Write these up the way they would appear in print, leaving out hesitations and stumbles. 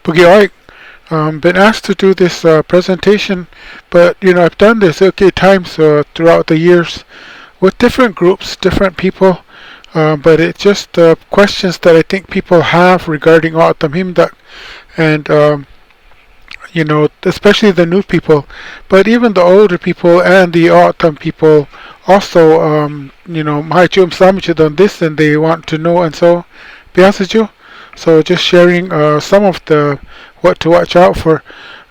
Boogie, been asked to do this presentation, but I've done this okay times throughout the years with different groups, different people, but it's just questions that I think people have regarding autumn himdag, and especially the new people, but even the older people and the autumn people also, mahachum samachid on this, and they want to know, and so, Piasaju. So just sharing some of the what to watch out for.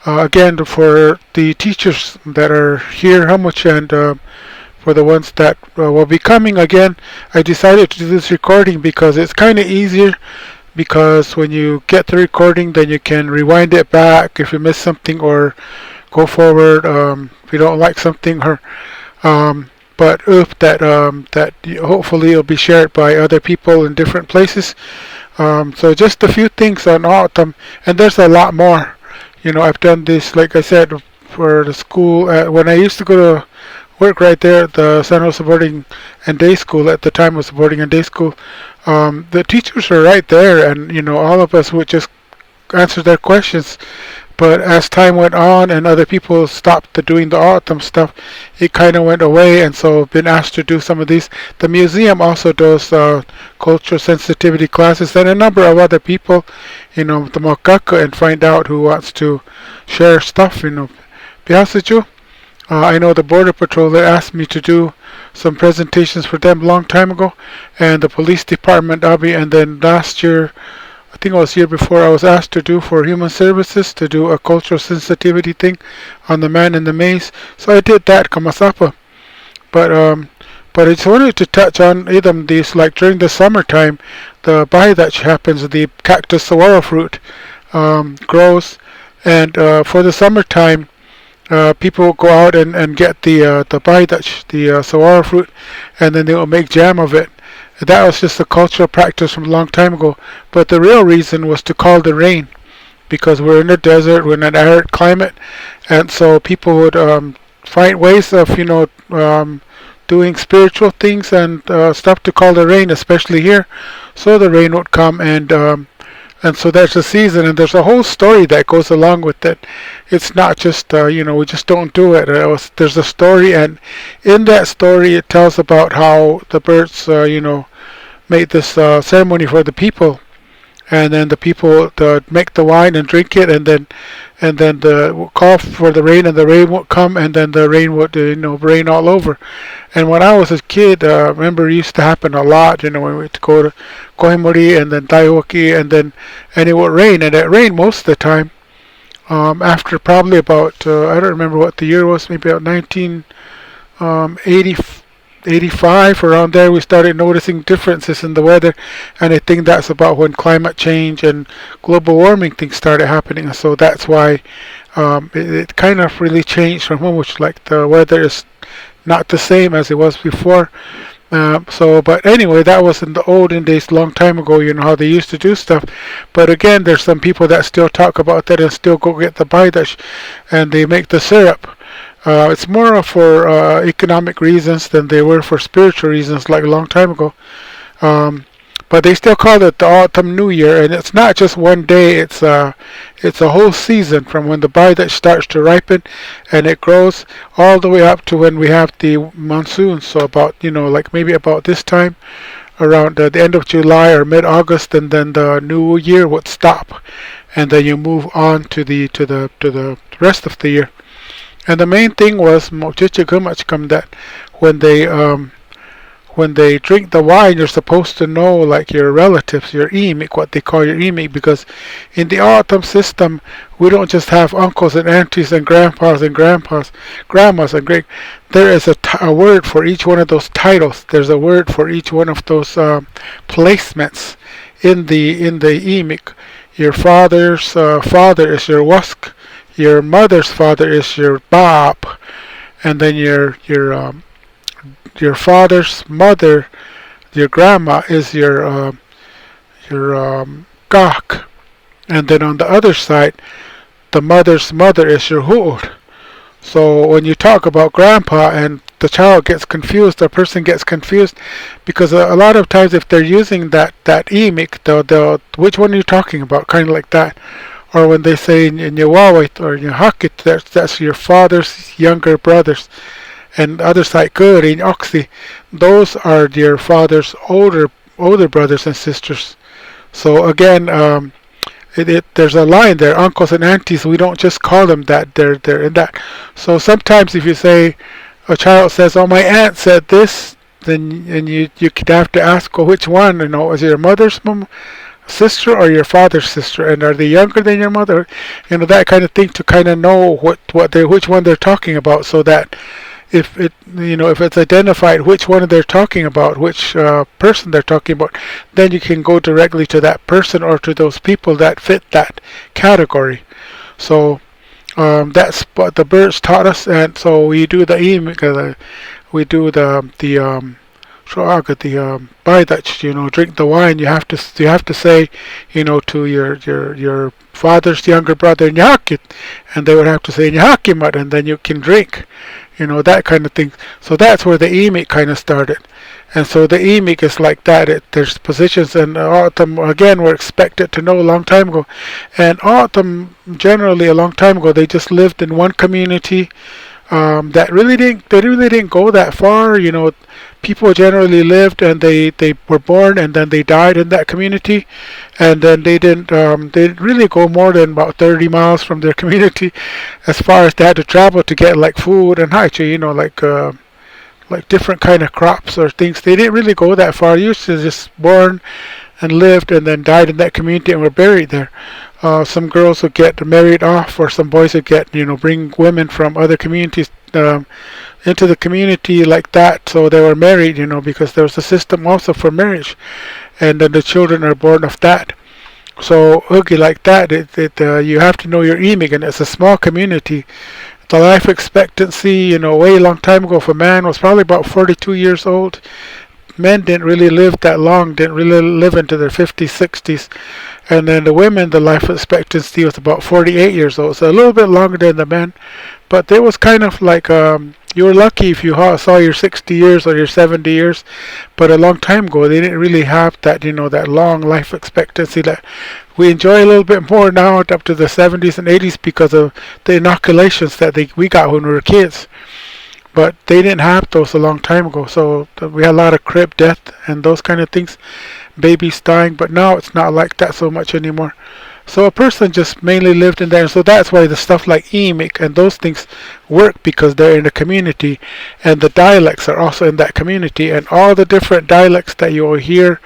Again, for the teachers that are here, how much, and for the ones that will be coming again, I decided to do this recording because it's kind of easier. Because when you get the recording, then you can rewind it back if you miss something, or go forward if you don't like something, or but if that hopefully it'll be shared by other people in different places. So just a few things on autumn, and there's a lot more. I've done this, like I said, for the school. When I used to go to work right there at the San Jose boarding and day school, at the time was boarding and day school, the teachers are right there, and all of us would just answer their questions. But as time went on and other people stopped doing the autumn stuff, it kind of went away, and so I've been asked to do some of these. The museum also does cultural sensitivity classes, and a number of other people, the Mokaka, and find out who wants to share stuff. Piasaju. I know the Border Patrol, they asked me to do some presentations for them a long time ago, and the police department, Abi, and then last year, I think it was year before, I was asked to do for Human Services, to do a cultural sensitivity thing on the man in the maze. So I did that, Kamasapa. But I just wanted to touch on these, like during the summertime, the bai that happens, the cactus saguaro fruit grows, and for the summertime, people go out and get the bai the saguaro fruit, and then they will make jam of it. That was just a cultural practice from a long time ago. But the real reason was to call the rain, because we're in a desert, we're in an arid climate, and so people would find ways of doing spiritual things and stuff to call the rain, especially here, so the rain would come, and so there's a season, and there's a whole story that goes along with it. It's not just, we just don't do it. There's a story, and in that story it tells about how the birds, made this ceremony for the people, and then the people make the wine and drink it, and then the call for the rain, and the rain would come, and then the rain would rain all over. And when I was a kid, I remember it used to happen a lot, when we would go to Kohimori and then Taihoki, and it would rain, and it rained most of the time. After probably about I don't remember what the year was, maybe about 1980. 85, around there, we started noticing differences in the weather, and I think that's about when climate change and global warming things started happening. So that's why it kind of really changed from when, which, like, the weather is not the same as it was before. But anyway, that was in the olden days, long time ago, how they used to do stuff. But again, there's some people that still talk about that and still go get the baidash, and they make the syrup. It's more for economic reasons than they were for spiritual reasons, like a long time ago. But they still call it the autumn New Year, and it's not just one day. It's a whole season, from when the bai that starts to ripen, and it grows all the way up to when we have the monsoon. So about like maybe about this time, around the end of July or mid-August, and then the new year would stop, and then you move on to the rest of the year. And the main thing was that when they drink the wine, you're supposed to know, like, your relatives, your imik, what they call your imik, because in the autumn system, we don't just have uncles and aunties and grandpas and grandmas and great. There is a word for each one of those titles. There's a word for each one of those placements in the imik. Your father's father is your wask. Your mother's father is your bab, and then your father's mother, your grandma, is your gak, and then on the other side, the mother's mother is your hu'ur. So when you talk about grandpa and the child gets confused, the person gets confused, because a lot of times if they're using that imik, which one are you talking about, kind of like that. or when they say Nyawawit or Nyahakit, that's your father's younger brothers. And others like Kur in Oxy, those are your father's older brothers and sisters. So again, there's a line there, uncles and aunties. We don't just call them that. They're in that. So sometimes if you say a child says, "Oh, my aunt said this," then and you could have to ask, "Well, which one? Is it your mother's sister or your father's sister? And are they younger than your mother?" That kind of thing to kind of know which one they're talking about, so that if it's identified which one they're talking about, which person they're talking about, then you can go directly to that person or to those people that fit that category. So that's what the birds taught us, and so we do the we do the by that drink the wine. You have to say to your father's younger brother Nyakit, and they would have to say Nyakimat, and then you can drink. That kind of thing. So that's where the emik kind of started. And so the emik is like that. There's positions, and all of them, again, were expected to know a long time ago. And all of them, generally, a long time ago, they just lived in one community that they really didn't go that far. People generally lived, and they were born, and then they died in that community, and then they didn't really go more than about 30 miles from their community, as far as they had to travel to get like food and actually like different kind of crops or things. They didn't really go that far. Usually just born and lived and then died in that community and were buried there. Some girls would get married off, or some boys would bring women from other communities into the community like that, so they were married, because there was a system also for marriage, and then the children are born of that. So like that, you have to know your emig, and it's a small community. The life expectancy, way long time ago for man was probably about 42 years old. Men didn't really live that long, didn't really live into their 50s, 60s. And then the women, the life expectancy was about 48 years old, so a little bit longer than the men. But it was kind of like you were lucky if you saw your 60 years or your 70 years. But a long time ago, they didn't really have that, that long life expectancy that we enjoy a little bit more now, up to the 70s and 80s, because of the inoculations that we got when we were kids. But they didn't have those a long time ago, so we had a lot of crib death and those kind of things, babies dying. But now it's not like that so much anymore. So a person just mainly lived in there, and so that's why the stuff like emik and those things work, because they're in the community, and the dialects are also in that community, and all the different dialects that you will hear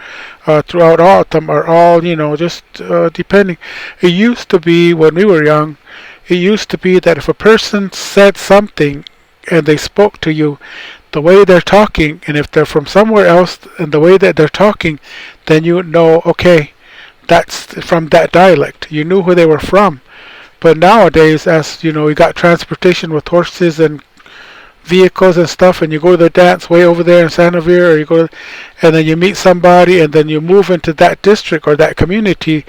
throughout all of them are all just depending. It used to be, when we were young, it used to be that if a person said something and they spoke to you, the way they're talking, and if they're from somewhere else and the way that they're talking, then you know, okay, that's from that dialect. You knew where they were from. But nowadays, as we got transportation with horses and vehicles and stuff, and you go to the dance way over there in San Javier, and then you meet somebody, and then you move into that district or that community,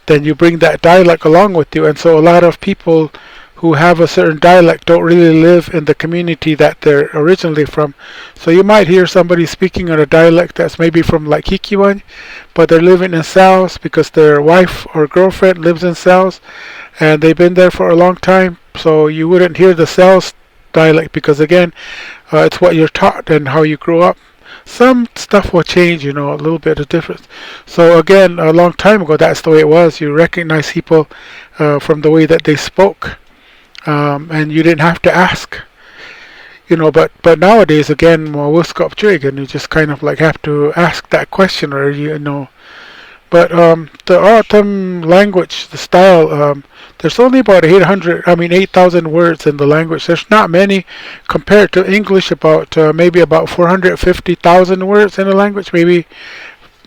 then you bring that dialect along with you. And so a lot of people who have a certain dialect don't really live in the community that they're originally from. So you might hear somebody speaking on a dialect that's maybe from like Hikiwan, but they're living in South because their wife or girlfriend lives in South, and they've been there for a long time. So you wouldn't hear the South dialect, because again, it's what you're taught and how you grew up. Some stuff will change, a little bit of difference. So again, a long time ago, that's the way it was. You recognize people from the way that they spoke. And you didn't have to ask, but nowadays, again, we'll stop trig, and you just kind of like have to ask that question, or But the autumn language, the style, there's only about 8,000 words in the language. There's not many compared to English. Maybe about 450,000 words in the language, maybe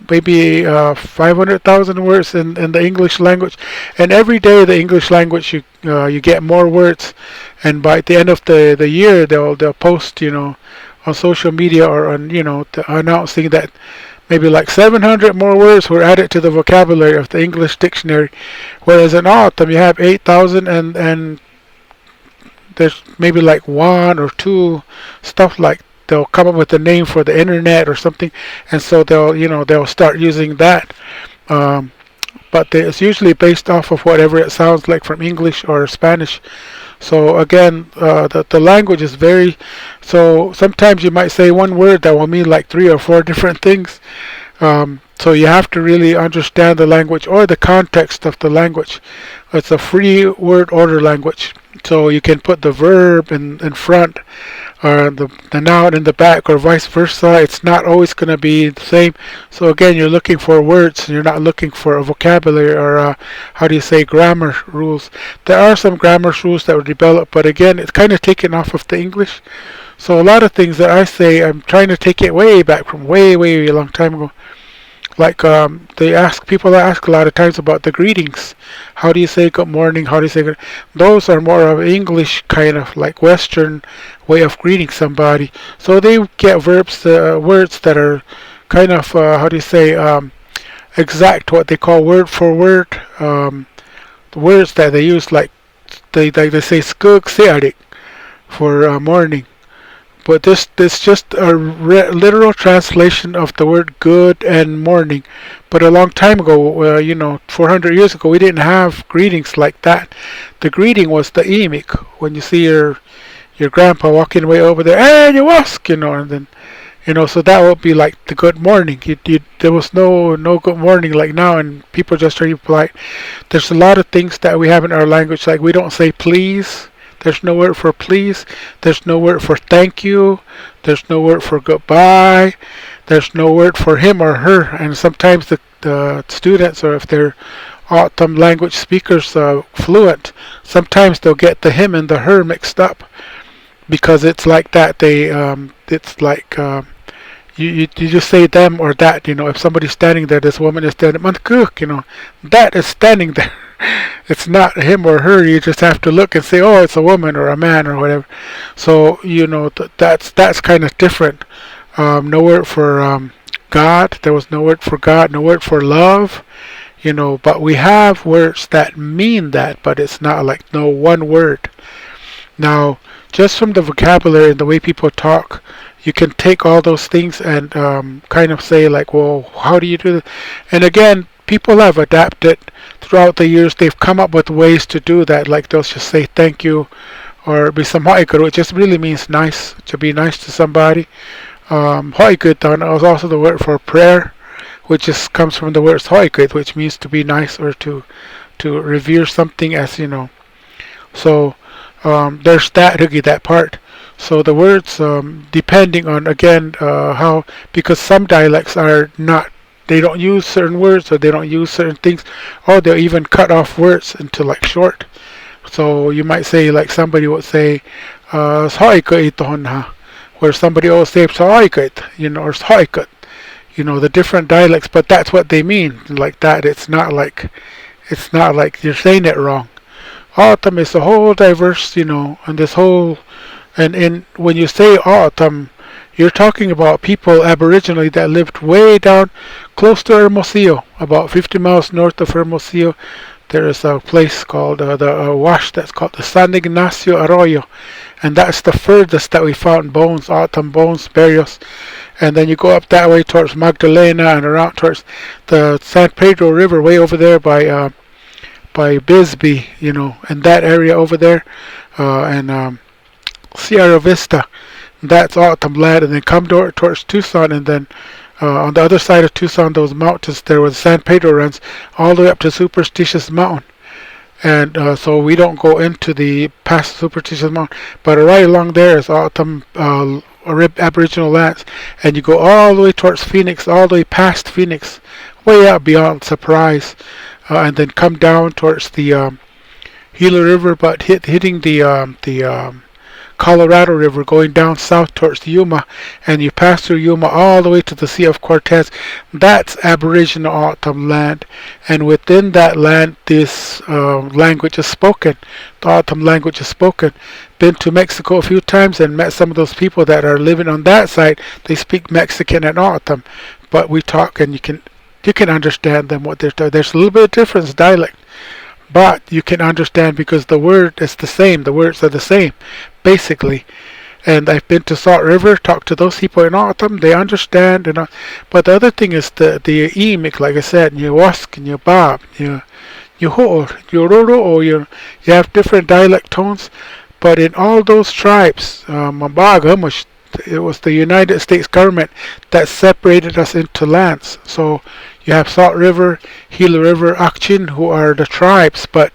500,000 words in the English language, and every day the English language you get more words, and by the end of the year they'll post on social media or on announcing that maybe like 700 more words were added to the vocabulary of the English dictionary, whereas in autumn you have 8,000, and there's maybe like one or two stuff like they'll come up with a name for the internet or something, and so they'll start using that. but it's usually based off of whatever it sounds like from English or Spanish. So again, the language is very. So sometimes you might say one word that will mean like three or four different things. So you have to really understand the language or the context of the language. It's a free word order language. So you can put the verb in front or the noun in the back or vice versa. It's not always going to be the same. So again, you're looking for words. You're not looking for a vocabulary or how do you say grammar rules. There are some grammar rules that were developed, but again, it's kind of taken off of the English. So a lot of things that I say, I'm trying to take it way back from way a long time ago. Like people ask a lot of times about the greetings. How do you say good morning? How do you say good? Those are more of English kind of like Western way of greeting somebody. So they get verbs, words that are kind of how do you say exact, what they call word for word. The words that they use like they say skug searik for morning. But this just a literal translation of the word good and morning. But a long time ago, 400 years ago, we didn't have greetings like that. The greeting was the imik. When you see your grandpa walking way over there, hey, you ask, and then, so that would be like the good morning. There was no good morning like now, and people just are polite. There's a lot of things that we have in our language, like we don't say please. There's no word for please. There's no word for thank you. There's no word for goodbye. There's no word for him or her. And sometimes the students, or if they're autumn language speakers fluent, sometimes they'll get the him and the her mixed up because it's like that. It's like you just say them or that. If somebody's standing there, this woman is standing. That is standing there. It's not him or her. You just have to look and say, oh, it's a woman or a man or whatever. So that's kind of different. No word for God. There was no word for God. No word for love. But we have words that mean that, but it's not like no one word. Now, just from the vocabulary and the way people talk, you can take all those things and kind of say like, well, how do you do that? And again, people have adapted throughout the years. They've come up with ways to do that. Like they'll just say thank you, or bisamhaikuru. It just really means nice, to be nice to somebody. Hoikut is also the word for prayer, which comes from the word hoikut, which means to be nice or to revere something as So there's that part. So the words, depending on again how, because some dialects are not. They don't use certain words, or they don't use certain things, or they'll even cut off words into like short. So you might say, like somebody would say, where somebody will say or "Saikut," the different dialects, but that's what they mean, like that. It's not like you're saying it wrong. Autumn is a whole diverse, and this whole, and when you say autumn, you're talking about people aboriginally that lived way down close to Hermosillo, about 50 miles north of Hermosillo. There is a place called the wash that's called the San Ignacio Arroyo, and that's the furthest that we found bones, autumn bones, burials. And then you go up that way towards Magdalena and around towards the San Pedro River, way over there by Bisbee, and that area over there, and Sierra Vista. That's autumn land, and then come towards Tucson, and then on the other side of Tucson, those mountains there where the San Pedro runs all the way up to Superstitious Mountain. And so we don't go into the past Superstitious Mountain, but right along there is autumn Aboriginal lands, and you go all the way towards Phoenix, all the way past Phoenix, way out beyond Surprise, and then come down towards the Gila River, but hitting the Colorado River, going down south towards Yuma, and you pass through Yuma all the way to the Sea of Cortez. That's Aboriginal autumn land, and within that land this language is spoken. The autumn language is spoken. Been to Mexico a few times and met some of those people that are living on that side. They speak Mexican and autumn, but we talk and you can understand them, what they're talking. There's a little bit of difference dialect, but you can understand because the word is the same. The words are the same, basically. And I've been to Salt River, talked to those people in Autumn. They understand, But the other thing is the emic, like I said, you wask and you bob, you ho, you roro, or you have different dialect tones. But in all those tribes, Mabag, it was the United States government that separated us into lands. So you have Salt River, Gila River, Akchin, who are the tribes, but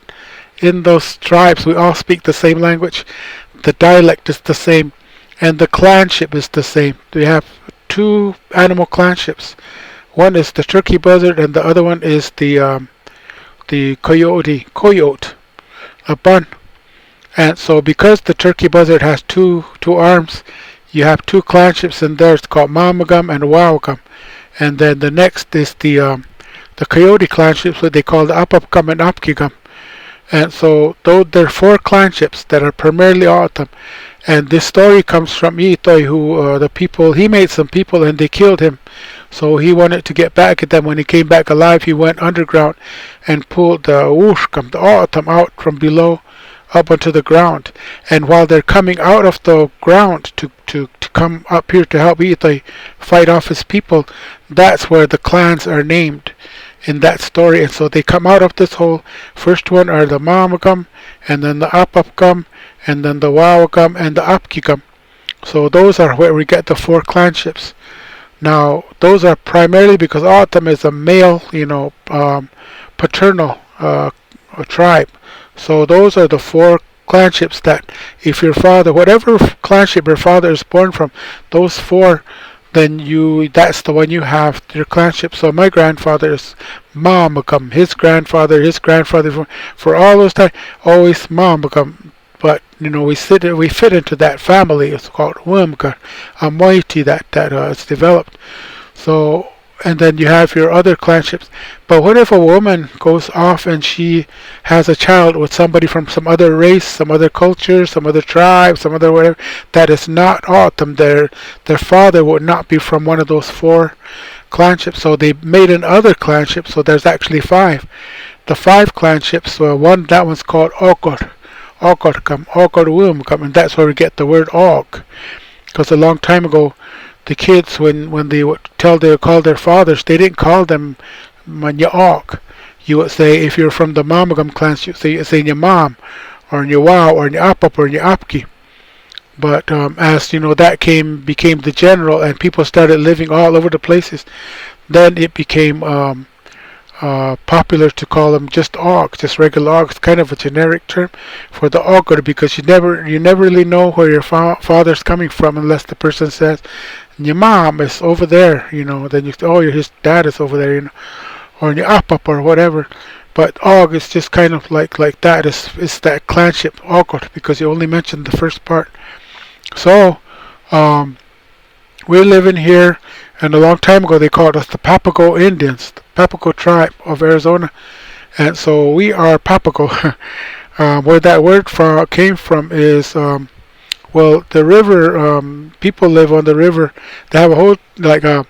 in those tribes we all speak the same language. The dialect is the same, and the clanship is the same. We have two animal clanships. One is the turkey buzzard, and the other one is the coyote, a bun. And so because the turkey buzzard has two arms, you have two clanships in there. It's called Mamagam and Wawagam. And then the next is the coyote clanships, what they call the Apapkam and Apkigam. And so though there are four clanships that are primarily Autumn. And this story comes from Itoy, who he made some people and they killed him. So he wanted to get back at them. When he came back alive, he went underground and pulled the Wushkam, the Autumn, out from below up onto the ground. And while they're coming out of the ground to come up here to help Itoy fight off his people, that's where the clans are named in that story. And so they come out of this hole. First one are the Mamagam, and then the Apapgam, and then the Wawagam, and the Apkigam. So those are where we get the four clanships. Now those are primarily because Autumn is a male, paternal tribe. So those are the four clanships that if your father, whatever clanship your father is born from, those four, then that's the one you have, your clanship. So my grandfather is Mamagam, his grandfather, for all those time, always Mamagam. But we fit into that family. It's called Wumka, a moiety that is developed. So, and then you have your other clanships. But what if a woman goes off and she has a child with somebody from some other race, some other culture, some other tribe, some other whatever, that is not Autumn? Their father would not be from one of those four clanships. So they made another clanship. So there's actually five. The five clanships. That one's called Okor. Ogorwumkam, and that's where we get the word Og. Because a long time ago, the kids, when they would call their fathers, they didn't call them Og. You would say, if you're from the Mamagam clans, you say your mom, or your wow, or your apap, or your apki. But as that became the general, and people started living all over the places, then it became popular to call them just Og, just regular Og. It's kind of a generic term for the Ogre, because you never really know where your father's coming from unless the person says your mom is over there, then you say, his dad is over there, or your apap or whatever. But Og is just kind of like that. It's that clanship Ogre, because you only mentioned the first part. So we're living here, and a long time ago they called us the Papago Indians, the Papago tribe of Arizona, and so we are Papago. Where that word came from is, the river, people live on the river. They have a whole, a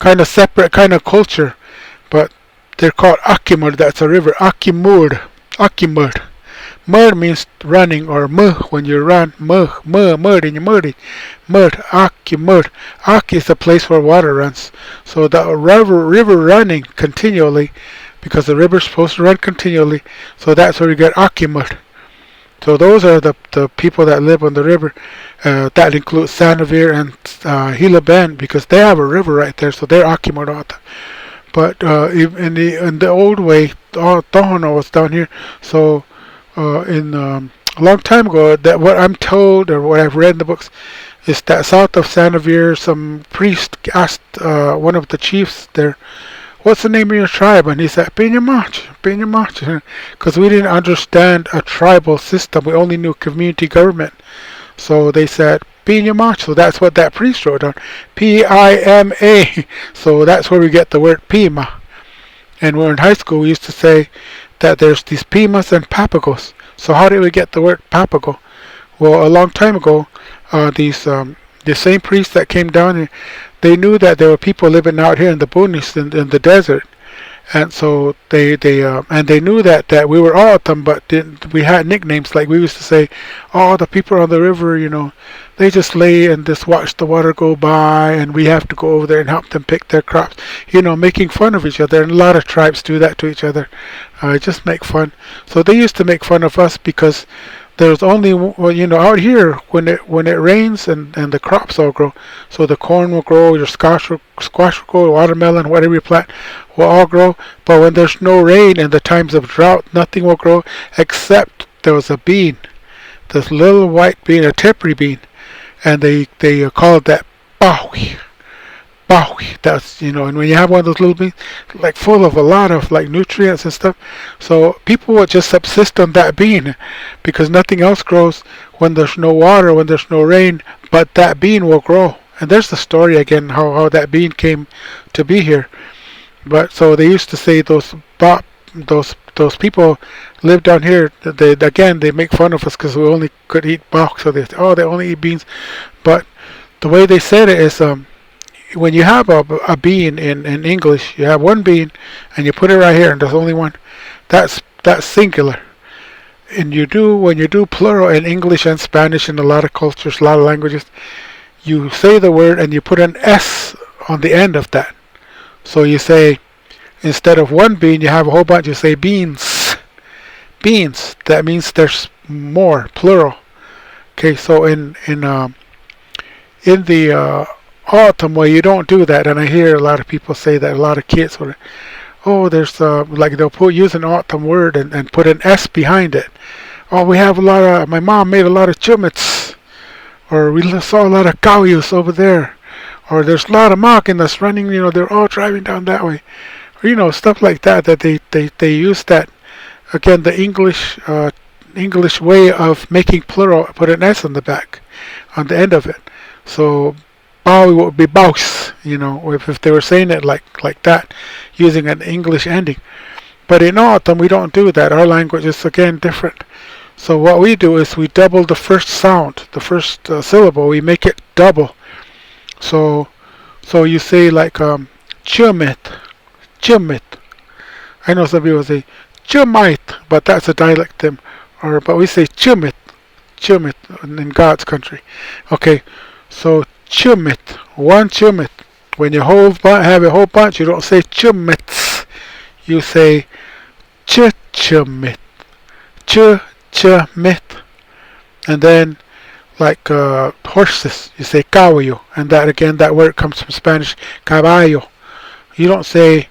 kind of separate kind of culture, but they're called Akimur. That's a river. Akimur. Mur means running, or muh when you run. Mud in your muddy. Mud, Aki, mud. Aki is a place where water runs. So the river running continually, because the river's supposed to run continually. So that's where you get Aki mud. So those are the people that live on the river. That includes Sanavir and Gila Bend, because they have a river right there. So they're Aki mud. But in the old way, Tohono was down here. So a long time ago, that what I'm told, or what I've read in the books, is that south of Sanavir, some priest asked one of the chiefs there, "What's the name of your tribe?" And he said, Pinyamach, because we didn't understand a tribal system. We only knew community government. So they said Pinyamach. So that's what that priest wrote down, Pima. So that's where we get the word Pima. And when in high school, we used to say that there's these Pimas and Papagos. So how did we get the word Papago? Well, a long time ago, the same priests that came down here, they knew that there were people living out here in the boonies, in the desert, and so they knew that we were all of them, but we had nicknames. Like we used to say, "Oh, the people on the river, they just lay and just watch the water go by, and we have to go over there and help them pick their crops." Making fun of each other. And a lot of tribes do that to each other, just make fun. So they used to make fun of us because there's only, out here when it rains and the crops all grow. So the corn will grow, your squash will grow, watermelon, whatever you plant will all grow. But when there's no rain in the times of drought, nothing will grow except there was a bean, this little white bean, a tepary bean, and they called that bawi. Bawi. That's and when you have one of those little beans, like full of a lot of like nutrients and stuff, so people would just subsist on that bean because nothing else grows when there's no water, when there's no rain, but that bean will grow. And there's the story again how that bean came to be here. But so they used to say those people live down here. They make fun of us because we only could eat bok. So they say, oh, they only eat beans. But the way they said it is, when you have a bean in English, you have one bean and you put it right here, and there's only one. That's singular. And when you do plural in English and Spanish in a lot of cultures, a lot of languages, you say the word and you put an S on the end of that. So you say, instead of one bean, you have a whole bunch. You say beans. Beans. That means there's more, plural. Okay, so in the autumn where you don't do that, and I hear a lot of people say that, a lot of kids, there's like they'll use an autumn word and put an S behind it. Oh, we have my mom made a lot of chumets, or we saw a lot of cows over there, or there's a lot of máquinas running, they're all driving down that way, or stuff like that they use that. Again, the English way of making plural, put an S on the back, on the end of it. So Bowie would be bouse, if they were saying it like that, using an English ending. But in autumn, we don't do that. Our language is, again, different. So what we do is we double the first sound, the first syllable. We make it double. So you say like chumit. I know some people say chumite, but that's a dialect thing. But we say chumit in God's country. Okay, so chumit, one chumit. When you have a whole bunch, you don't say chumits. You say chumit, chumit. And then, like horses, you say caballo. And that word comes from Spanish, caballo. You don't say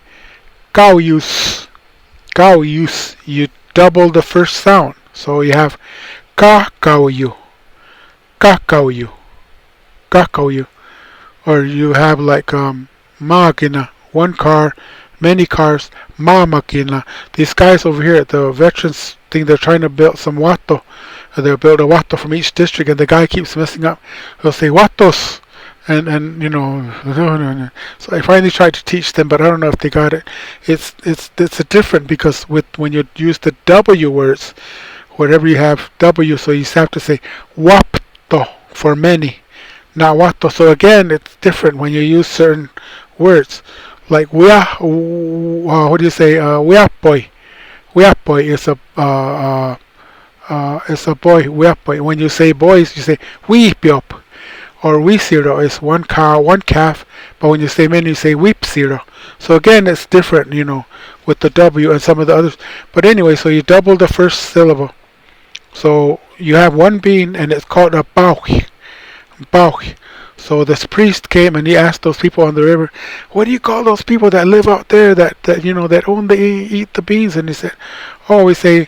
caballos. You double the first sound. So you have caballo. Or you have like máquina, one car, many cars, máquina. These guys over here at the veterans thing, they're trying to build some wato. They'll build a wato from each district, and the guy keeps messing up. He'll say watos, and no. So I finally tried to teach them, but I don't know if they got it. It's a different, because when you use the W words, wherever you have W, so you have to say wapto for many. Not wato. So again, it's different when you use certain words. Like what do you say? Weapoy. Weapoy is a boy. Weapoy. When you say boys, you say weepiop. Or weesiro is one cow, one calf. But when you say men, you say weepsiro. So again, it's different, with the W and some of the others. But anyway, so you double the first syllable. So you have one bean, and it's called a bauch. Bauch. So this priest came and he asked those people on the river, what do you call those people that live out there that eat the beans? And he said, oh, we say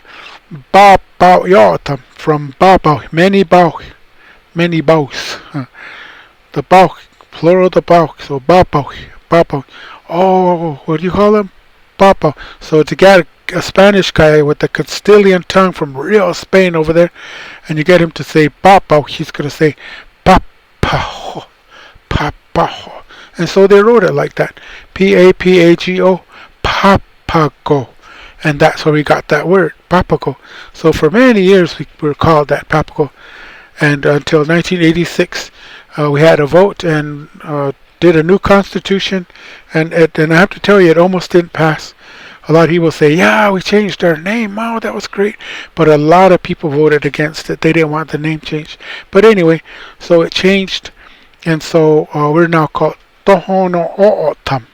ba bao yotam, from ba bao, many bauch, many baus. The bauch, plural the bauch, so ba bauch. Oh, what do you call them? Ba bauch. So to get a Spanish guy with the Castilian tongue from real Spain over there, and you get him to say ba bauch, he's going to say papajo, papajo. And so they wrote it like that. Papago, papago. And that's where we got that word, papago. So for many years we were called that, papago. And until 1986, we had a vote and did a new constitution. And I have to tell you, it almost didn't pass. A lot of people say, yeah, we changed our name. Wow, that was great. But a lot of people voted against it. They didn't want the name changed. But anyway, so it changed. And so we're now called Tohono O'otam.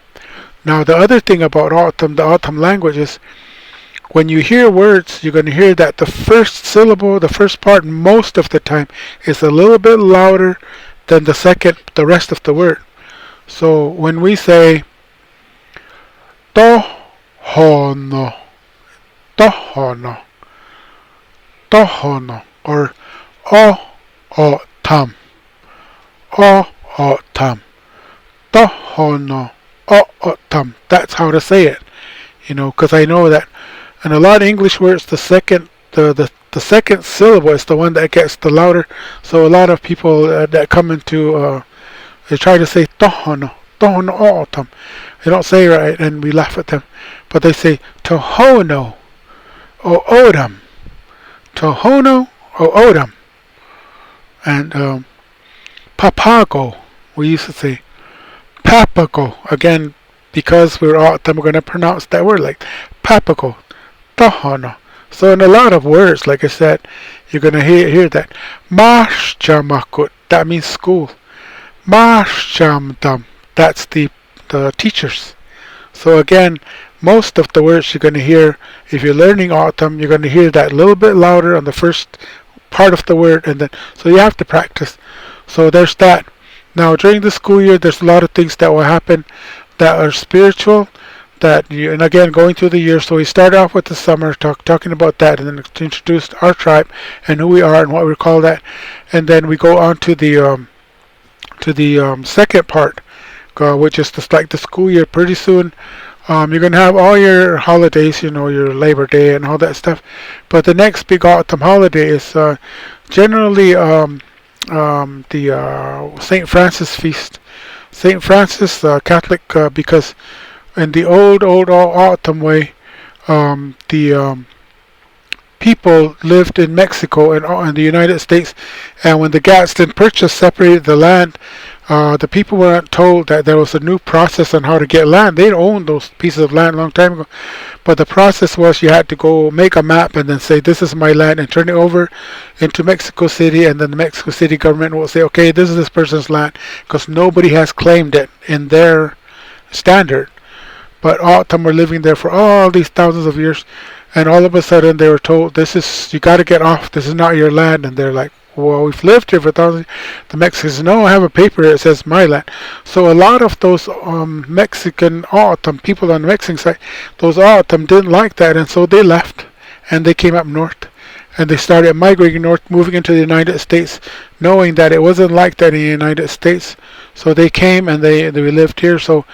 Now the other thing about O'otam, the O'otam language is when you hear words, you're going to hear that the first syllable, the first part, most of the time is a little bit louder than the second, the rest of the word. So when we say Tohono, Tohono, Tohono, or O'otam, O'otam, Tohono, O'otam, that's how to say it. Because I know that in a lot of English words, the second syllable is the one that gets the louder. So a lot of people that come into they try to say tohono, tohono o'otam. They don't say it right, and we laugh at them. But they say tohono o'odam, tohono o'odam, and papago. We used to say papago. Again, because we're O'otam, we're going to pronounce that word like papago. Tohono. So in a lot of words, like I said, you're going to hear that. Mashchamakut, that means school. Mashchamdam, that's the teachers. So again, most of the words you're going to hear, if you're learning O'otam, you're going to hear that a little bit louder on the first part of the word, and then so you have to practice. So there's that. Now during the school year, there's a lot of things that will happen that are spiritual. And again, going through the year, so we start off with the summer, talking about that, and then introduced our tribe and who we are and what we call that, and then we go on to the second part, which is just like the school year. Pretty soon, you're gonna have all your holidays, your Labor Day and all that stuff, but the next big autumn holiday is generally the Saint Francis feast. Saint Francis, Catholic, because in the old autumn way, the people lived in Mexico and the United States, and when the Gadsden Purchase separated the land, the people weren't told that there was a new process on how to get land. They'd owned those pieces of land a long time ago, but the process was you had to go make a map and then say, this is my land, and turn it over into Mexico City, and then the Mexico City government will say, okay, this is this person's land, because nobody has claimed it in their standard. But O'otam were living there for all these thousands of years, and all of a sudden they were told, you got to get off, this is not your land. And they're like, well, we've lived here for thousands. The Mexicans, no, I have a paper that says my land. So a lot of those Mexican O'otam people on the Mexican side, those O'otam didn't like that, and so they left, and they came up north. And they started migrating north, moving into the United States, knowing that it wasn't like that in the United States. So they came and they lived here. So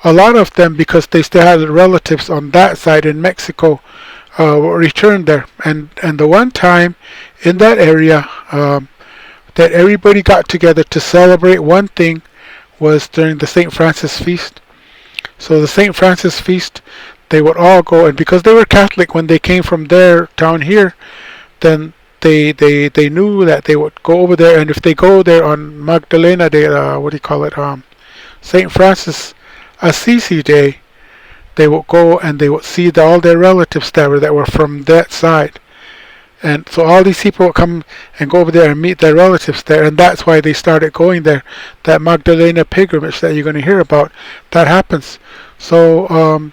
a lot of them, because they still had relatives on that side in Mexico, returned there. And the one time in that area that everybody got together to celebrate one thing was during the St. Francis feast. So the St. Francis feast, they would all go, and because they were Catholic when they came from their town here, then they knew that they would go over there, and if they go there on Magdalena Day, St. Francis Assisi Day, they would go and they would see all their relatives that were from that side. And so all these people would come and go over there and meet their relatives there, and that's why they started going there. That Magdalena pilgrimage that you're going to hear about, that happens. So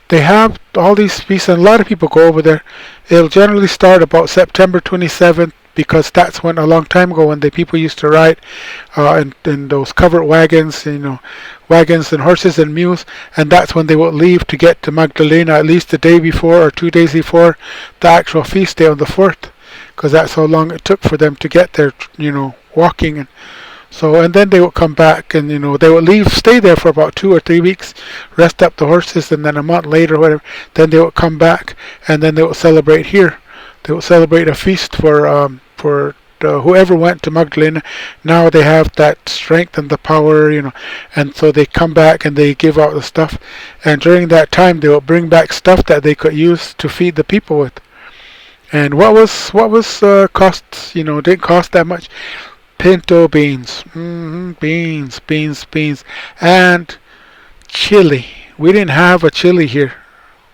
they have all these feasts, and a lot of people go over there. It'll generally start about September 27th, because that's when, a long time ago, when the people used to ride in those covered wagons, wagons and horses and mules, and that's when they would leave to get to Magdalena at least the day before or 2 days before the actual feast day on the 4th, because that's how long it took for them to get there, walking. And then they would come back, and they would stay there for about 2 or 3 weeks, rest up the horses, and then a month later or whatever, then they would come back, and then they would celebrate here. They would celebrate a feast for whoever went to Magdalena. Now they have that strength and the power, and so they come back and they give out the stuff, and during that time they will bring back stuff that they could use to feed the people with. And what was costs, didn't cost that much. Pinto beans, beans, and chili. We didn't have a chili here.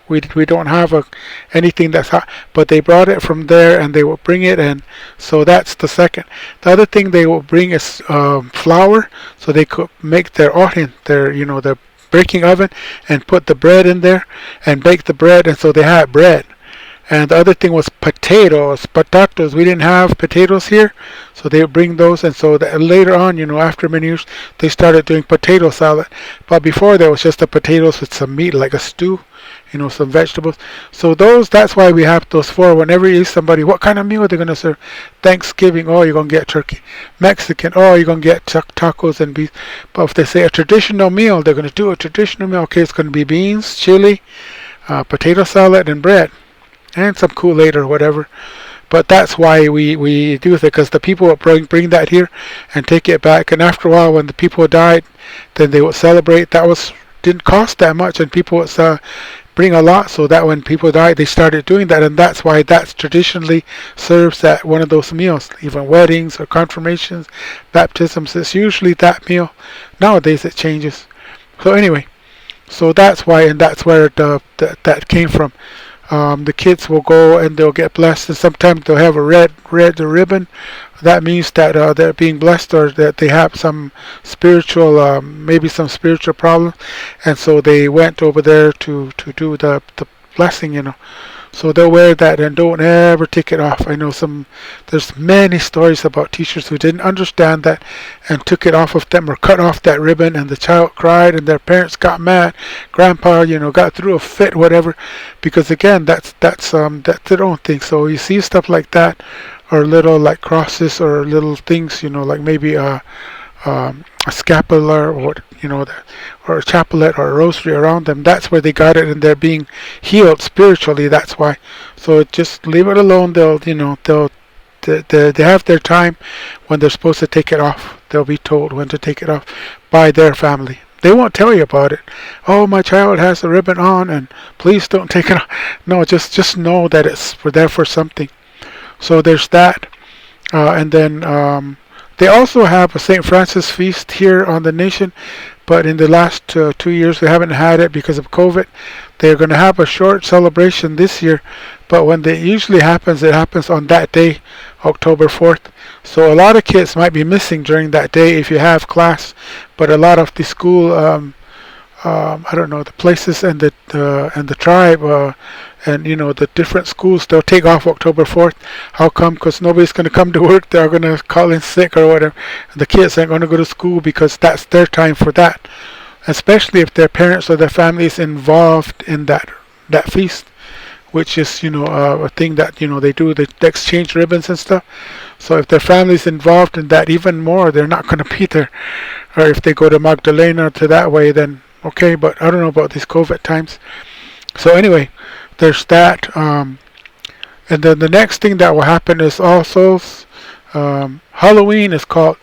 We don't have anything that's hot, but they brought it from there and they will bring it, and so that's the second. The other thing they will bring is flour, so they could make their oven, their baking oven, and put the bread in there and bake the bread, and so they had bread. And the other thing was potatoes. We didn't have potatoes here, so they would bring those. And so that later on, after many years, they started doing potato salad. But before, there was just the potatoes with some meat, like a stew, some vegetables. So that's why we have those four. Whenever you ask somebody, what kind of meal are they going to serve? Thanksgiving, oh, you're going to get turkey. Mexican, oh, you're going to get tacos and beef. But if they say a traditional meal, they're going to do a traditional meal. Okay, it's going to be beans, chili, potato salad, and bread. And some Kool-Aid or whatever. But that's why we do it, because the people would bring that here and take it back. And after a while, when the people died, then they would celebrate. Didn't cost that much, and people would bring a lot, so that when people died, they started doing that. And that's why that's traditionally serves at one of those meals, even weddings or confirmations, baptisms. It's usually that meal. Nowadays it changes. So anyway, so that's why, and that's where that came from. The kids will go and they'll get blessed, and sometimes they'll have a red ribbon. That means that they're being blessed, or that they have some spiritual, maybe some spiritual problem, and so they went over there to do the blessing. So they'll wear that and don't ever take it off. I know there's many stories about teachers who didn't understand that and took it off of them, or cut off that ribbon, and the child cried and their parents got mad. Grandpa, got through a fit, whatever, because again, that's their own thing. So you see stuff like that, or little like crosses or little things, like maybe a scapular, or or a chapelet or a rosary around them. That's where they got it, and they're being healed spiritually. That's why. So just leave it alone. They have their time when they're supposed to take it off. They'll be told when to take it off by their family. They won't tell you about it. Oh, my child has a ribbon on, and please don't take it off. No, just know that it's there for something. So there's that, and then. They also have a St. Francis feast here on the nation, but in the last 2 years they haven't had it because of COVID. They're going to have a short celebration this year, but when it usually happens, it happens on that day, October 4th. So a lot of kids might be missing during that day if you have class, but a lot of the school, I don't know, the places and the tribe, and the different schools, they'll take off October 4th. How come? Because nobody's going to come to work. They're going to call in sick or whatever. And the kids aren't going to go to school because that's their time for that. Especially if their parents or their family is involved in that feast, which is a thing that they do. They exchange ribbons and stuff. So if their family's involved in that even more, they're not going to be there. Or if they go to Magdalena to that way, then okay. But I don't know about these COVID times. So anyway. There's that, and then the next thing that will happen is All Souls. Halloween is called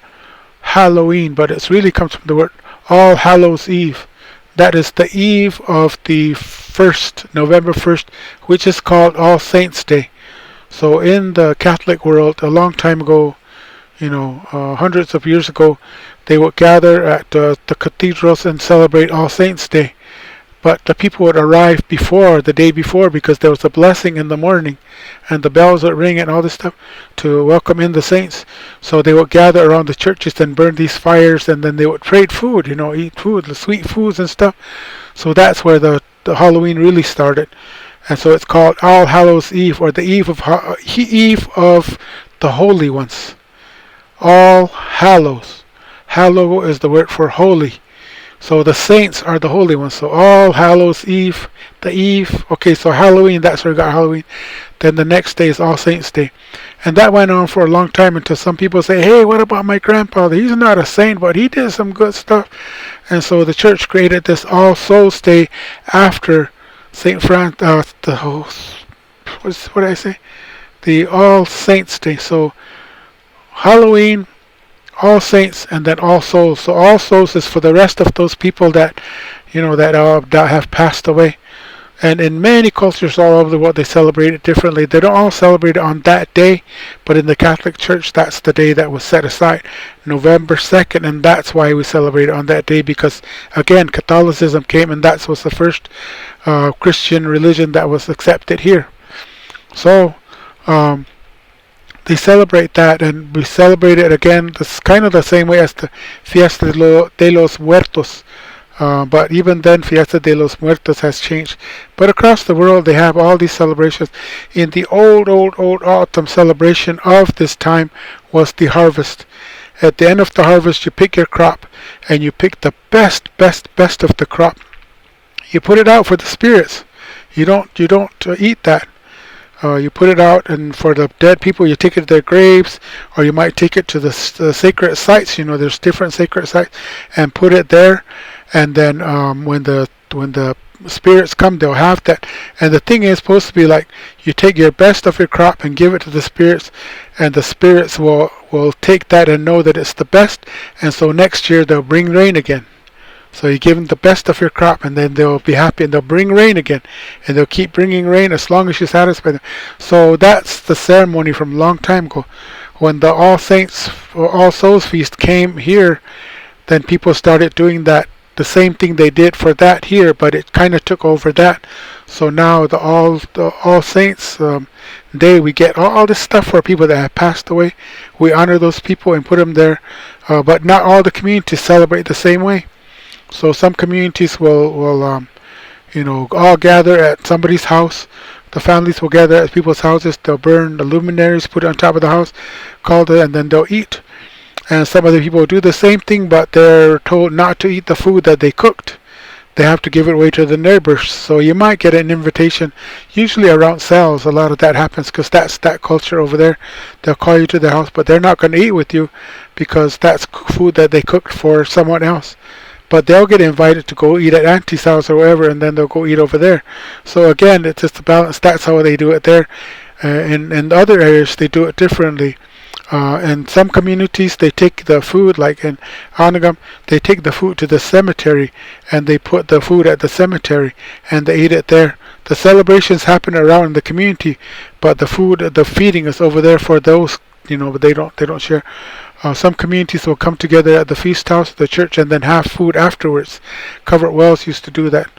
Halloween, but it really comes from the word All Hallows Eve. That is the eve of the November 1st, which is called All Saints Day. So in the Catholic world, a long time ago, hundreds of years ago, they would gather at the cathedrals and celebrate All Saints Day. But the people would arrive the day before, because there was a blessing in the morning, and the bells would ring and all this stuff to welcome in the saints. So they would gather around the churches and burn these fires, and then they would trade food, eat food, the sweet foods and stuff. So that's where the Halloween really started. And so it's called All Hallows Eve, or the Eve of the Holy Ones. All Hallows. Hallow is the word for holy. So the saints are the holy ones. So All Hallows Eve, the Eve. Okay, so Halloween, that's where we got Halloween. Then the next day is All Saints Day. And that went on for a long time until some people say, hey, what about my grandfather? He's not a saint, but he did some good stuff. And so the church created this All Souls Day after St. Francis, what did I say? The All Saints Day. So Halloween, All Saints, and then All Souls. So All Souls is for the rest of those people that, that have passed away. And in many cultures all over the world, they celebrate it differently. They don't all celebrate it on that day, but in the Catholic Church, that's the day that was set aside, November 2nd, and that's why we celebrate it on that day, because, again, Catholicism came, and that was the first Christian religion that was accepted here. So, they celebrate that, and we celebrate it again. It's kind of the same way as the Fiesta de los Muertos. But even then, Fiesta de los Muertos has changed. But across the world, they have all these celebrations. In the old autumn celebration of this time was the harvest. At the end of the harvest, you pick your crop, and you pick the best of the crop. You put it out for the spirits. You don't eat that. You put it out, and for the dead people, you take it to their graves, or you might take it to the sacred sites. There's different sacred sites, and put it there. And then when the spirits come, they'll have that. And the thing is supposed to be like, you take your best of your crop and give it to the spirits, and the spirits will take that and know that it's the best, and so next year they'll bring rain again. So you give them the best of your crop, and then they'll be happy, and they'll bring rain again, and they'll keep bringing rain as long as you satisfy them. So that's the ceremony from a long time ago. When the All Saints or All Souls feast came here, then people started doing that. The same thing they did for that here, but it kind of took over that. So now the All Saints Day, we get all this stuff for people that have passed away. We honor those people and put them there, but not all the communities celebrate the same way. So some communities will all gather at somebody's house. The families will gather at people's houses. They'll burn the luminaries, put it on top of the house, and then they'll eat. And some other people do the same thing, but they're told not to eat the food that they cooked. They have to give it away to the neighbors. So you might get an invitation, usually around sales. A lot of that happens because that's that culture over there. They'll call you to their house, but they're not going to eat with you because that's food that they cooked for someone else. But they'll get invited to go eat at Auntie's house or wherever, and then they'll go eat over there. So again, it's just a balance. That's how they do it there. In other areas, they do it differently. In some communities, they take the food, like in Anagam, they take the food to the cemetery, and they put the food at the cemetery, and they eat it there. The celebrations happen around the community, but the food, the feeding is over there for those, but they don't share. Some communities will come together at the feast house, the church, and then have food afterwards. Covered Wells used to do that.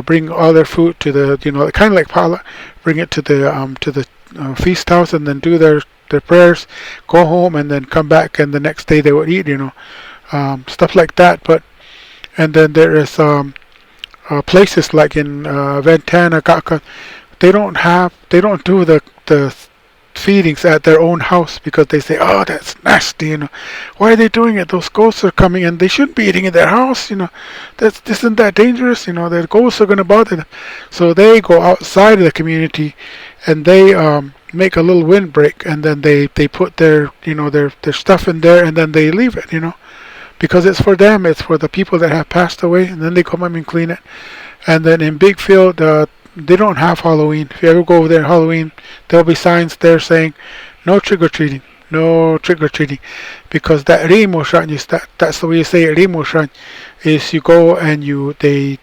Bring all their food to the, kind of like Pala, bring it to the feast house, and then do their prayers, go home, and then come back, and the next day they would eat, stuff like that. And then there is places like in Ventana, Kaka, they don't do the feedings at their own house because they say, oh, that's nasty, why are they doing it? Those ghosts are coming, and they shouldn't be eating in their house, isn't that dangerous, the ghosts are going to bother them. So they go outside of the community, and they make a little windbreak, and then they put their their stuff in there, and then they leave it, because it's for them, it's for the people that have passed away, and then they come up and clean it. And then in Bigfield, they don't have Halloween. If you ever go over there Halloween, there'll be signs there saying no trick-or-treating, because that Rimoshan, that's the way you say it, Rimoshan, is you go and they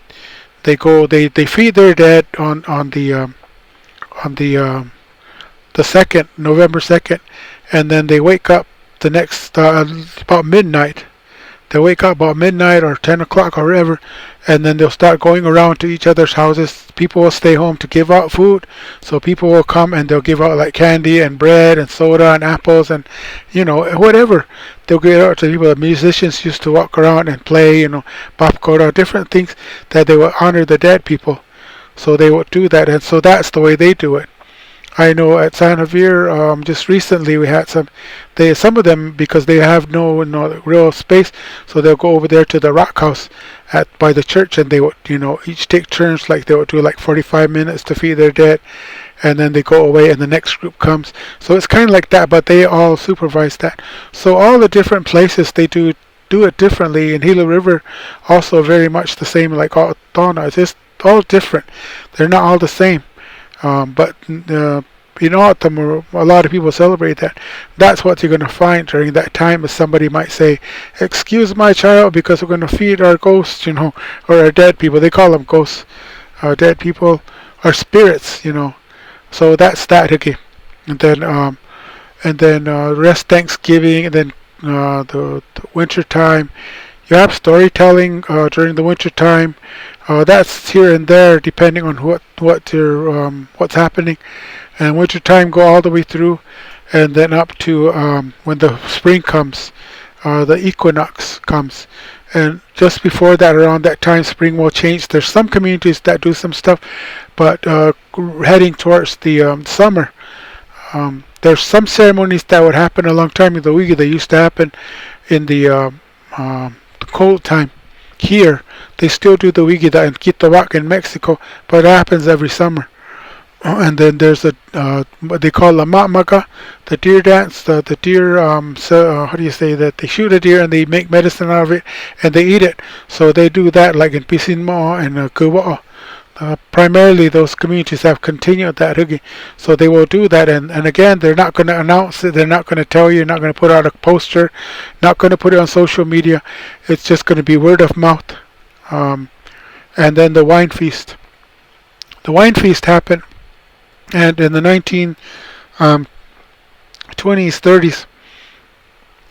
feed their dead on the 2nd, November 2nd, and then they wake up the next about midnight. They wake up about midnight or 10 o'clock or whatever, and then they'll start going around to each other's houses. People will stay home to give out food, so people will come and they'll give out like candy and bread and soda and apples and whatever. They'll give out to people. The musicians used to walk around and play, popcorn, different things that they would honor the dead people. So they would do that, and so that's the way they do it. I know at San Javier, just recently we had some of them, because they have no real space, so they'll go over there to the rock house by the church, and they would each take turns, like they would do like 45 minutes to feed their dead, and then they go away and the next group comes. So it's kind of like that, but they all supervise that. So all the different places, they do it differently. In Gila River, also very much the same, like Altona. It's just all different. They're not all the same. But autumn, a lot of people celebrate that. That's what you're going to find during that time, is somebody might say, excuse my child, because we're going to feed our ghosts, or our dead people. They call them ghosts. dead people are spirits, So that's that hygge. And then rest Thanksgiving, and then the winter time. You have storytelling during the winter time. That's here and there depending on what's happening. And winter time go all the way through, and then up to when the spring comes, the equinox comes. And just before that, around that time, spring will change. There's some communities that do some stuff, but heading towards the summer, there's some ceremonies that would happen a long time ago. They used to happen in the cold time. Here, they still do the Wigida in Kitawak in Mexico, but it happens every summer. And then there's what they call la mamaga, the deer dance, the deer, how do you say that? They shoot a deer and they make medicine out of it and they eat it. So they do that like in Pisinmo and Kuwa'o. Primarily those communities have continued that hygge. So they will do that, and again, they're not going to announce it, they're not going to tell you, not going to put out a poster, not going to put it on social media. It's just going to be word of mouth. And then the wine feast. The wine feast happened, and in the 1920s, 30s,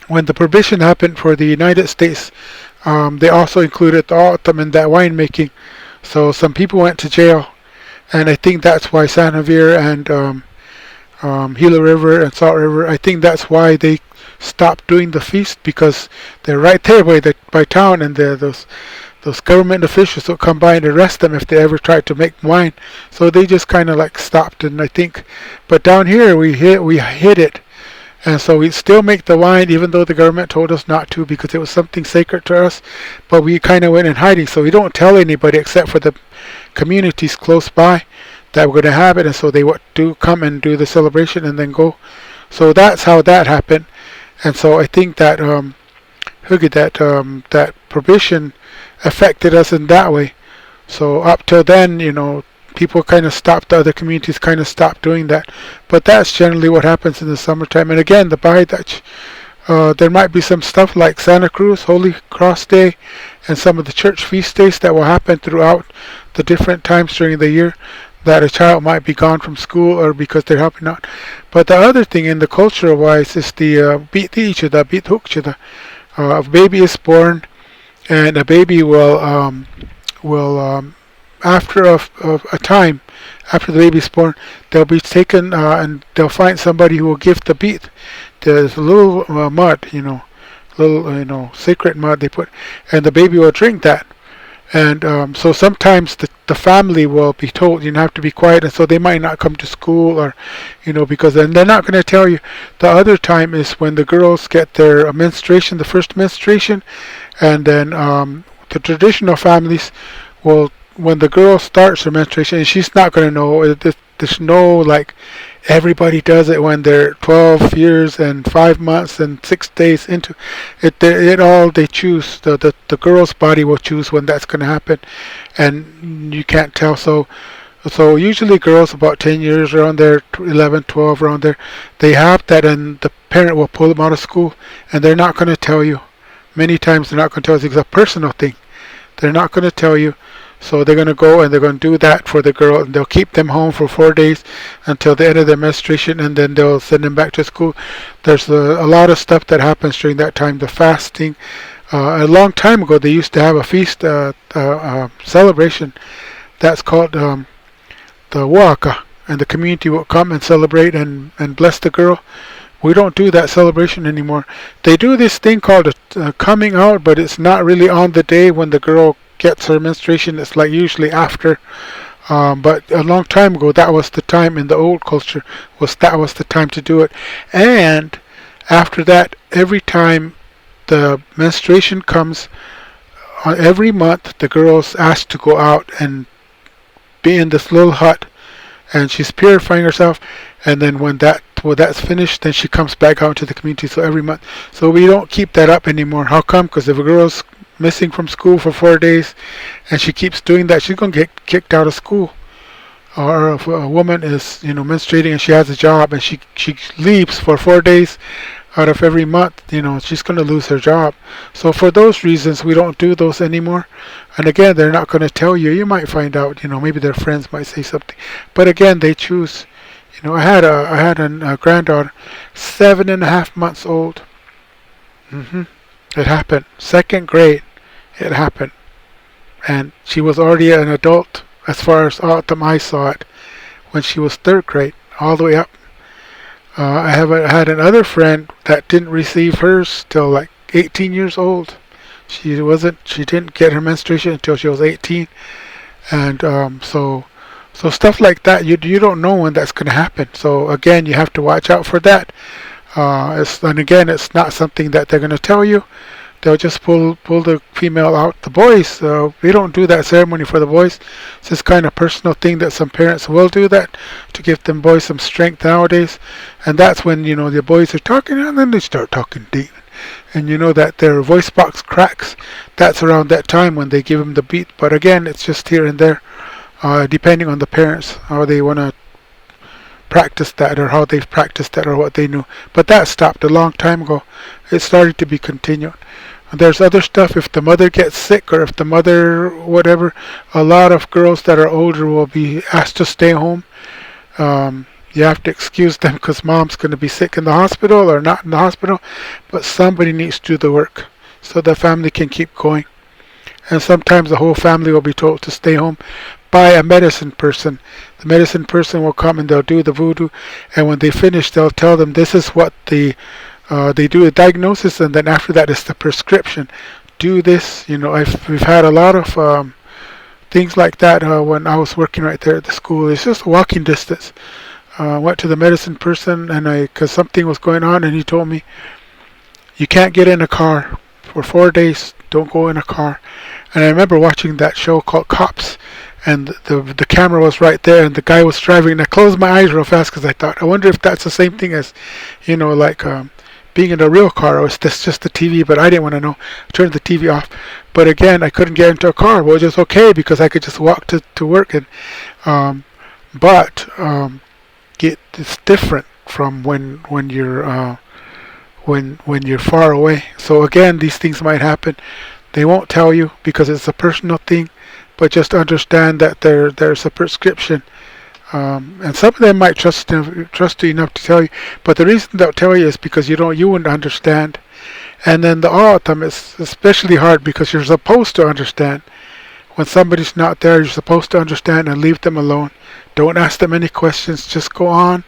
when the prohibition happened for the United States, they also included the autumn in that winemaking. So some people went to jail, and I think that's why San Javier and Gila River and Salt River, I think that's why they stopped doing the feast, because they're right there by town, and those government officials would come by and arrest them if they ever tried to make wine. So they just kind of like stopped, and I think, but down here we hid it. And so we still make the wine, even though the government told us not to, because it was something sacred to us. But we kind of went in hiding, so we don't tell anybody except for the communities close by that we're going to have it. And so they do come and do the celebration and then go. So that's how that happened. And so I think that that prohibition affected us in that way. So up till then, people kind of stopped, the other communities kind of stopped doing that. But that's generally what happens in the summertime. And again, the Baha'i Dutch, there might be some stuff like Santa Cruz, Holy Cross Day, and some of the church feast days that will happen throughout the different times during the year that a child might be gone from school or because they're helping out. But the other thing in the culture wise is the beat hukchida. A baby is born, and a baby will after a time, after the baby's born, they'll be taken and they'll find somebody who will give the beat. There's a little mud, little sacred mud they put, and the baby will drink that. And so sometimes the family will be told you have to be quiet, and so they might not come to school, or because then they're not going to tell you. The other time is when the girls get their menstruation, the first menstruation, and then the traditional families will, when the girl starts her menstruation, and she's not going to know, there's no like, everybody does it when they're 12 years and 5 months and 6 days into it. They choose, the girl's body will choose when that's going to happen, and you can't tell. So usually girls about 10 years around there, 11, 12 around there, they have that, and the parent will pull them out of school, and they're not going to tell you. Many times they're not going to tell you. It's a personal thing. They're not going to tell you. So they're going to go and they're going to do that for the girl, and they'll keep them home for 4 days until the end of their menstruation, and then they'll send them back to school. There's a lot of stuff that happens during that time. The fasting. A long time ago, they used to have a feast, celebration that's called the Waka, and the community will come and celebrate and bless the girl. We don't do that celebration anymore. They do this thing called a coming out, but it's not really on the day when the girl gets her menstruation. It's like usually after. But a long time ago, that was the time in the old culture. That was the time to do it. And after that, every time the menstruation comes, every month the girl's asked to go out and be in this little hut, and she's purifying herself. And then when that's finished, then she comes back out to the community. So every month. So we don't keep that up anymore. How come? Because if a girl's missing from school for 4 days and she keeps doing that, she's going to get kicked out of school. Or if a woman is menstruating and she has a job and she leaves for 4 days, out of every month, she's going to lose her job. So for those reasons, we don't do those anymore. And again, they're not going to tell you. You might find out, maybe their friends might say something. But again, they choose. I had a granddaughter, 7.5 months old. It happened. Second grade, it happened. And she was already an adult as far as autumn I saw it when she was third grade, all the way up. I had another friend that didn't receive hers till like 18 years old. She didn't get her menstruation until she was 18. And so stuff like that, you don't know when that's going to happen. So again, you have to watch out for that. And again, it's not something that they're going to tell you. They'll just pull the female out. The boys, we don't do that ceremony for the boys. It's this kind of personal thing that some parents will do that to give them boys some strength nowadays. And that's when, the boys are talking and then they start talking deep. And you know that their voice box cracks. That's around that time when they give them the beat. But again, it's just here and there, depending on the parents, how they want to practice that or how they've practiced that or what they knew. But that stopped a long time ago. It started to be continued. There's other stuff. If the mother gets sick or if the mother whatever, a lot of girls that are older will be asked to stay home. You have to excuse them because mom's going to be sick in the hospital or not in the hospital, but somebody needs to do the work so the family can keep going. And sometimes the whole family will be told to stay home by a medicine person. The medicine person will come and they'll do the voodoo, and when they finish they'll tell them this is what they do a diagnosis, and then after that is the prescription. Do this. We've had a lot of things like that when I was working right there at the school. It's just a walking distance. Went to the medicine person and because something was going on, and he told me you can't get in a car for 4 days. Don't go in a car. And I remember watching that show called Cops, and the camera was right there, and the guy was driving, and I closed my eyes real fast because I thought, I wonder if that's the same thing as, like being in a real car, or is this just the TV? But I didn't want to know. I turned the TV off. But again, I couldn't get into a car, which was okay because I could just walk to work. And it's different from when you're when you're far away. So again, these things might happen. They won't tell you because it's a personal thing, but just understand that there's a prescription. And some of them might trust you enough to tell you, but the reason they'll tell you is because you wouldn't understand. And then the autumn is especially hard because you're supposed to understand. When somebody's not there, you're supposed to understand and leave them alone. Don't ask them any questions. Just go on,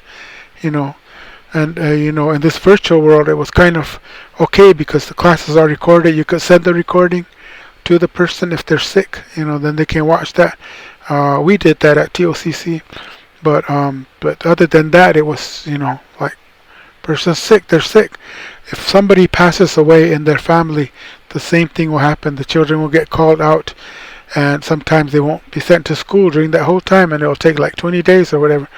And in this virtual world, it was kind of okay because the classes are recorded. You could send the recording to the person if they're sick, then they can watch that. We did that at TOCC, but other than that, it was like person's sick, they're sick. If somebody passes away in their family, the same thing will happen. The children will get called out, and sometimes they won't be sent to school during that whole time, and it'll take like 20 days or whatever.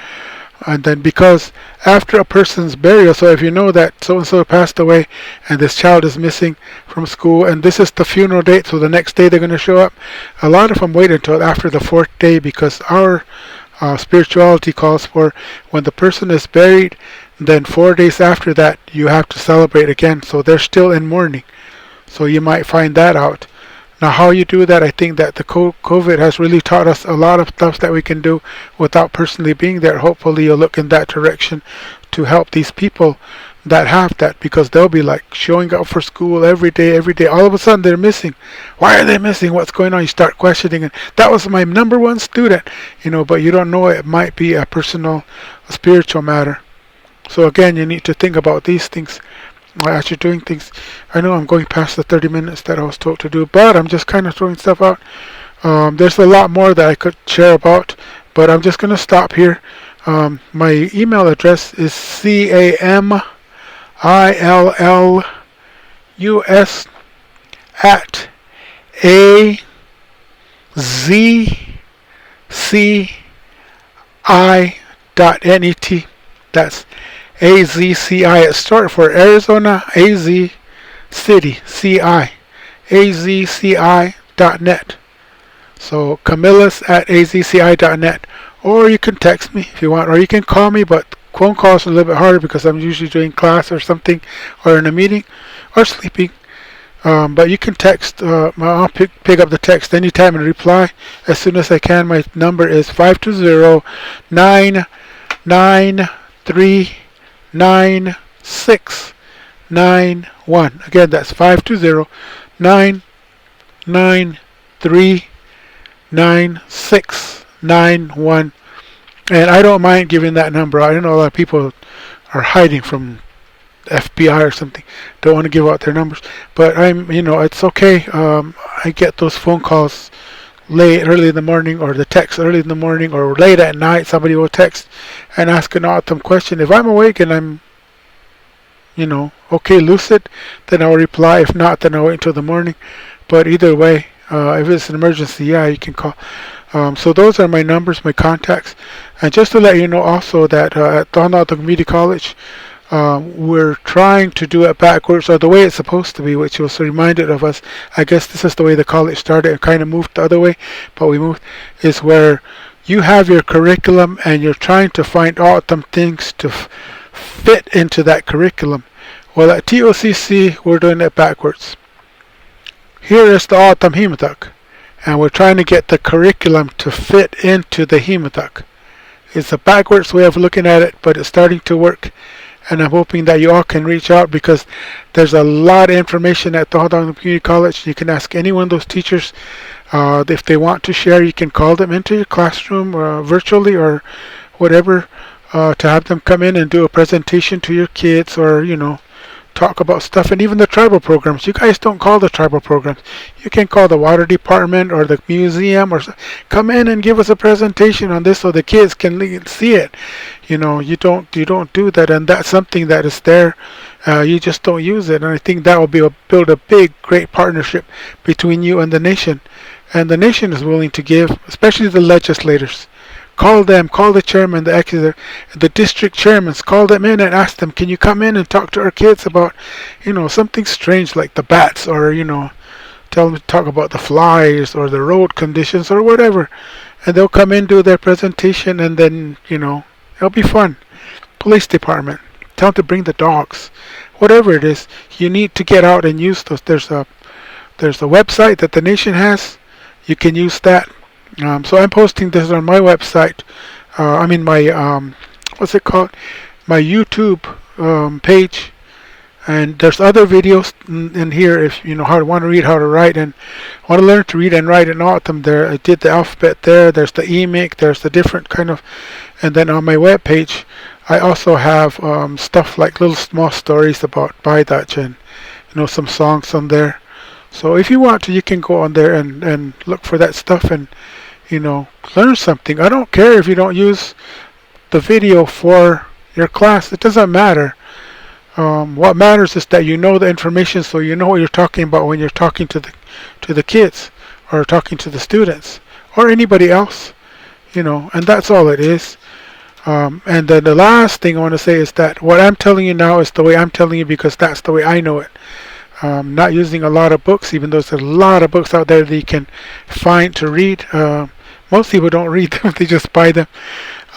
And then because after a person's burial, so if you know that so-and-so passed away and this child is missing from school and this is the funeral date, so the next day they're going to show up, a lot of them wait until after the 4th day because our spirituality calls for when the person is buried, then 4 days after that you have to celebrate again. So they're still in mourning. So you might find that out. Now, how you do that, I think that the COVID has really taught us a lot of stuff that we can do without personally being there. Hopefully, you'll look in that direction to help these people that have that, because they'll be like showing up for school every day. All of a sudden, they're missing. Why are they missing? What's going on? You start questioning, and that was my number one student, but you don't know it might be a personal, spiritual matter. So again, you need to think about these things as you're doing things. I know I'm going past the 30 minutes that I was told to do, but I'm just kind of throwing stuff out. There's a lot more that I could share about, but I'm just going to stop here. My email address is camillus@azci.net. That's AZCI. It's short for Arizona AZ City CI. AZCI.net. So camillus@azci.net. Or you can text me if you want, or you can call me, but Phone calls are a little bit harder because I'm usually doing class or something, or in a meeting, or sleeping. But you can text. I'll pick up the text anytime and reply as soon as I can. My number is 520-993-9691. Again, that's 520-993-9691. And I don't mind giving that number. I know a lot of people are hiding from FBI or something, don't want to give out their numbers, but it's okay. I get those phone calls early in the morning, or the text early in the morning, or late at night. Somebody will text and ask an autumn question. If I'm awake and I'm okay, lucid, then I'll reply. If not, then I'll wait until the morning. But either way, if it's an emergency, yeah, you can call. So those are my numbers, my contacts. And just to let you know also that at Donald Community College, we're trying to do it backwards, or the way it's supposed to be, which was reminded of us. I guess this is the way the college started. It kind of moved the other way, but we moved. Is where you have your curriculum and you're trying to find autumn things to fit into that curriculum. Well, at TOCC, we're doing it backwards. Here is the autumn himdag, and we're trying to get the curriculum to fit into the himdag. It's a backwards way of looking at it, but it's starting to work. And I'm hoping that you all can reach out, because there's a lot of information at the Hodong Community College. You can ask any one of those teachers if they want to share. You can call them into your classroom virtually or whatever to have them come in and do a presentation to your kids, or talk about stuff. And even the tribal programs, you guys don't call the tribal programs. You can call the water department or the museum, or come in and give us a presentation on this so the kids can see it. You don't do that, and that's something that is there. You just don't use it, and I think that will build a big, great partnership between you and the nation. And the nation is willing to give, especially the legislators. Call them, call the chairman, the district chairmen, call them in and ask them, can you come in and talk to our kids about, something strange like the bats, or, tell them to talk about the flies or the road conditions or whatever. And they'll come in, do their presentation, and then, it'll be fun. Police department, tell them to bring the dogs. Whatever it is, you need to get out and use those. There's a website that the nation has. You can use that. So I'm posting this on my website. My what's it called? My YouTube page. And there's other videos in here if how to want to read, how to write, and want to learn to read and write in autumn. There, I did the alphabet there. There's the emic. There's the different kind of, and then on my web page, I also have stuff like little small stories about Baidach and some songs on there. So if you want to, you can go on there and look for that stuff and learn something. I don't care if you don't use the video for your class. It doesn't matter. What matters is that you know the information, so you know what you're talking about when you're talking to the kids, or talking to the students, or anybody else. And that's all it is. And then the last thing I want to say is that what I'm telling you now is the way I'm telling you, because that's the way I know it. Not using a lot of books, even though there's a lot of books out there that you can find to read. Most people don't read them; they just buy them.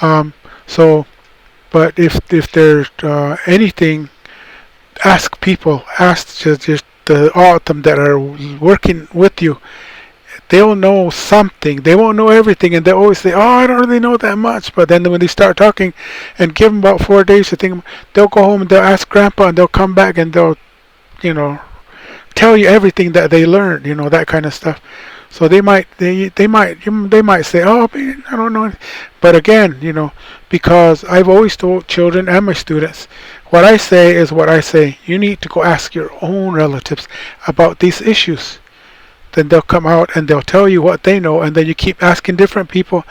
But if there's anything, ask people. Ask just the autumn that are working with you. They'll know something. They won't know everything, and they always say, "Oh, I don't really know that much." But then when they start talking, and give them about 4 days to think, they'll go home and they'll ask Grandpa, and they'll come back and they'll, tell you everything that they learned. That kind of stuff. So they might say, "Oh, I don't know." But again, because I've always told children and my students, what I say is what I say. You need to go ask your own relatives about these issues. Then they'll come out and they'll tell you what they know, and then you keep asking different people,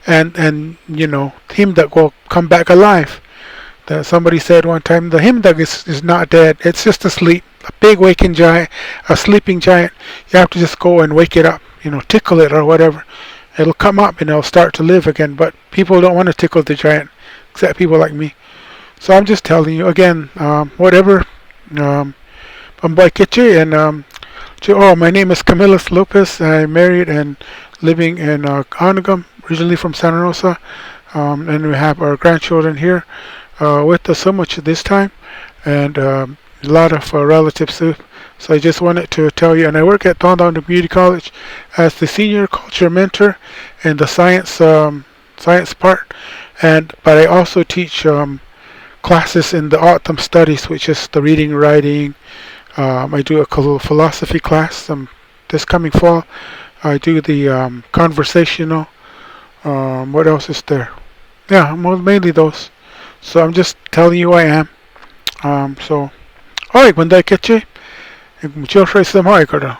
and himdag will come back alive. Somebody said one time, the himdag is not dead. It's just asleep. A big waking giant, a sleeping giant. You have to just go and wake it up, tickle it or whatever. It'll come up and it'll start to live again. But people don't want to tickle the giant, except people like me. So I'm just telling you again, whatever. And my name is Camillus Lopez. I'm married and living in Anagam, originally from Santa Rosa. and we have our grandchildren here with us so much this time, and a lot of relatives too. So I just wanted to tell you, and I work at Downtown Community College as the senior culture mentor in the science part, but I also teach classes in the autumn studies, which is the reading, writing. I do a little philosophy class this coming fall. I do the conversational. What else is there? Yeah, mainly those. So I'm just telling you who I am. So, alright, when I catch you, mucho sa mga